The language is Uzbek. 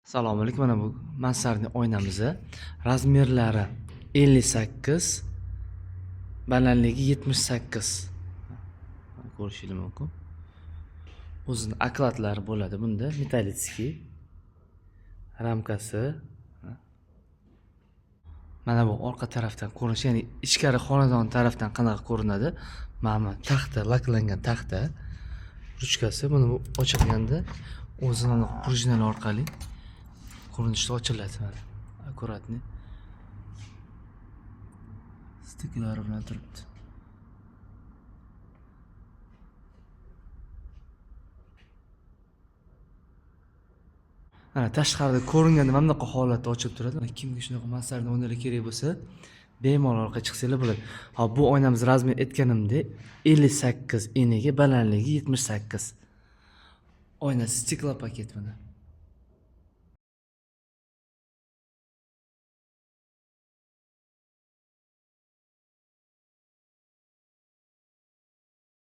Assalomu alaykum. Mana bu mansardning oynamiz. Razmerlari 58, balandligi 78. Ko'rishingiz mumkin. O'zini okladlari bo'ladi bunda, metallitskiy. Ramkasi. Mana bu orqa tarafdan ko'rinishi, ya'ni ichkari xonadon tarafdan qanaqa ko'rinadi? Mana taxta, laklangan taxta. Ruchkasi buni ochilganda o'zini prujnalar orqali ko'rinishda ochiladi. Mana akkuratni stiklari bilan turibdi. Mana tashqarida ko'ringanda mana bunaqa holatda ochib turadi. Kimga shunaqa mansardni o'yinlar kerak bo'lsa, bemalol orqaga chiqsanglar bo'ladi. Hop, bu oynamiz razmer aytganimdek 58 eniga, balandligi 78. Oyna stiklo paket mana.